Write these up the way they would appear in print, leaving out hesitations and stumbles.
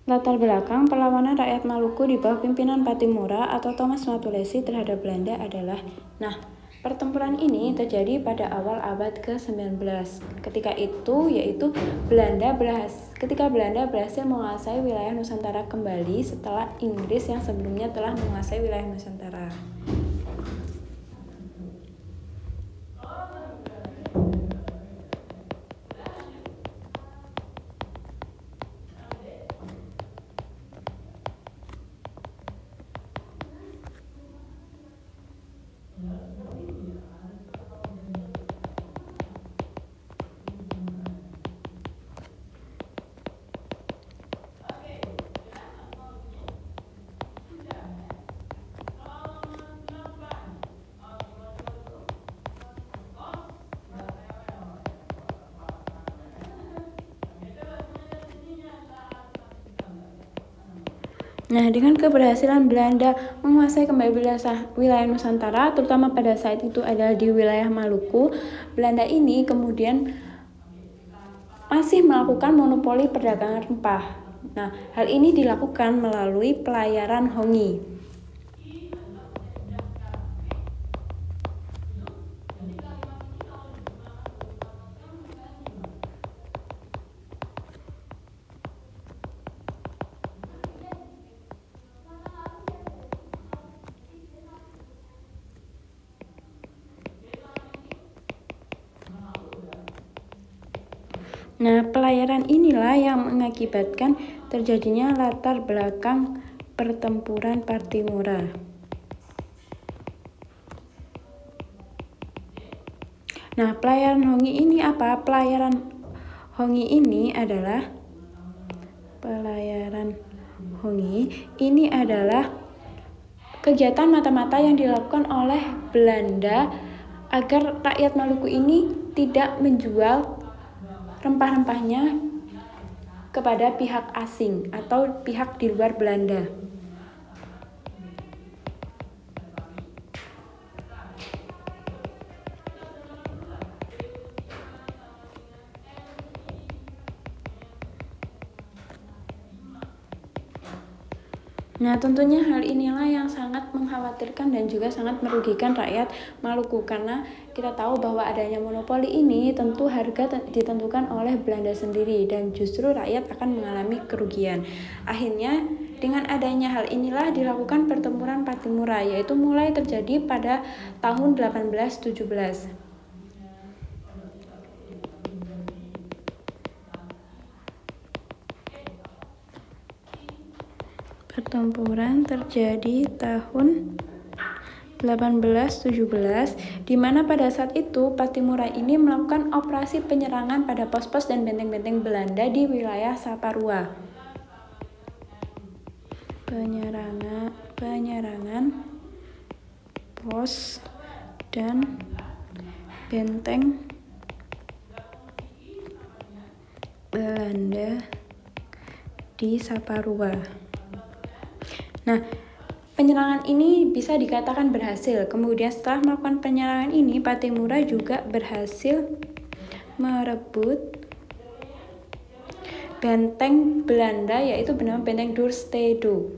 Latar belakang perlawanan rakyat Maluku di bawah pimpinan Pattimura atau Thomas Matulesi terhadap Belanda adalah, pertempuran ini terjadi pada awal abad ke-19. Ketika Belanda berhasil menguasai wilayah Nusantara kembali setelah Inggris yang sebelumnya telah menguasai wilayah Nusantara. Dengan keberhasilan Belanda menguasai kembali wilayah Nusantara, terutama pada saat itu adalah di wilayah Maluku, Belanda ini kemudian masih melakukan monopoli perdagangan rempah. Hal ini dilakukan melalui pelayaran Hongi. Pelayaran inilah yang mengakibatkan terjadinya latar belakang pertempuran Pattimura. Pelayaran Hongi ini apa? Pelayaran Hongi ini adalah kegiatan mata-mata yang dilakukan oleh Belanda agar rakyat Maluku ini tidak menjual rempah-rempahnya kepada pihak asing atau pihak di luar Belanda. Tentunya hal inilah yang sangat mengkhawatirkan dan juga sangat merugikan rakyat Maluku, karena kita tahu bahwa adanya monopoli ini tentu harga ditentukan oleh Belanda sendiri dan justru rakyat akan mengalami kerugian. Akhirnya dengan adanya hal inilah dilakukan pertempuran Pattimura, yaitu mulai terjadi pada tahun 1817. Pertempuran terjadi tahun 1817, di mana pada saat itu Pattimura ini melakukan operasi penyerangan pada pos-pos dan benteng-benteng Belanda di wilayah Saparua. Penyerangan pos dan benteng Belanda di Saparua. Penyerangan ini bisa dikatakan berhasil. Kemudian setelah melakukan penyerangan ini, Pattimura juga berhasil merebut benteng Belanda, yaitu bernama Benteng Dorstede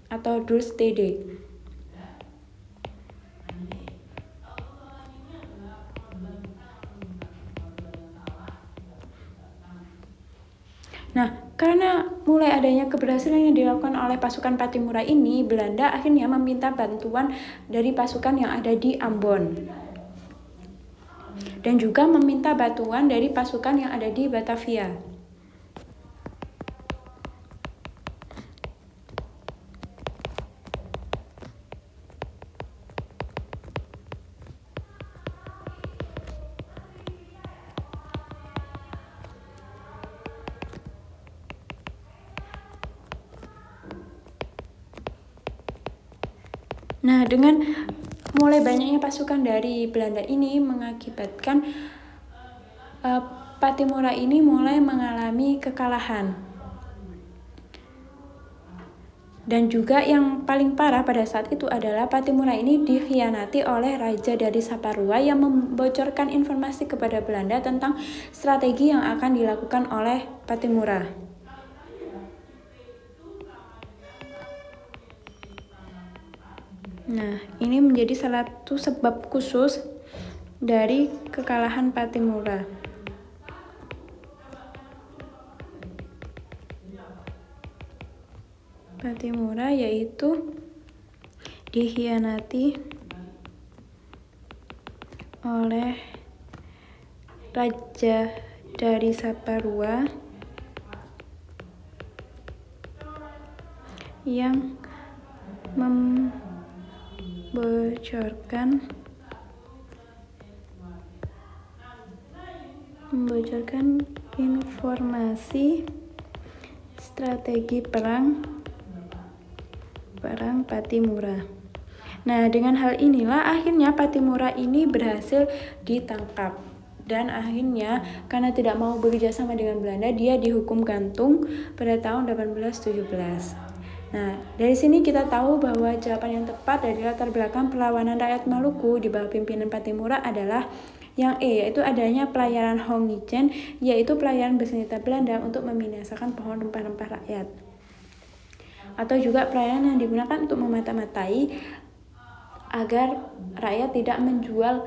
atau Dorstede. Karena mulai adanya keberhasilan yang dilakukan oleh pasukan Pattimura ini, Belanda akhirnya meminta bantuan dari pasukan yang ada di Ambon dan juga meminta bantuan dari pasukan yang ada di Batavia. Dengan mulai banyaknya pasukan dari Belanda ini mengakibatkan Pattimura ini mulai mengalami kekalahan. Dan juga yang paling parah pada saat itu adalah Pattimura ini dikhianati oleh raja dari Saparua yang membocorkan informasi kepada Belanda tentang strategi yang akan dilakukan oleh Pattimura. Nah, ini menjadi salah satu sebab khusus dari kekalahan Pattimura. Pattimura yaitu dikhianati oleh raja dari Saparua yang membocorkan informasi strategi perang Pattimura. Nah, dengan hal inilah akhirnya Pattimura ini berhasil ditangkap. Dan akhirnya karena tidak mau bekerja sama dengan Belanda, dia dihukum gantung pada tahun 1817. Nah, dari sini kita tahu bahwa jawaban yang tepat dari latar belakang perlawanan rakyat Maluku di bawah pimpinan Pattimura adalah yang E, yaitu adanya pelayaran Hongichen, yaitu pelayaran bersenjata Belanda untuk membinasakan pohon rempah-rempah rakyat. Atau juga pelayaran yang digunakan untuk memata-matai agar rakyat tidak menjual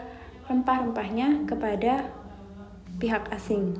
rempah-rempahnya kepada pihak asing.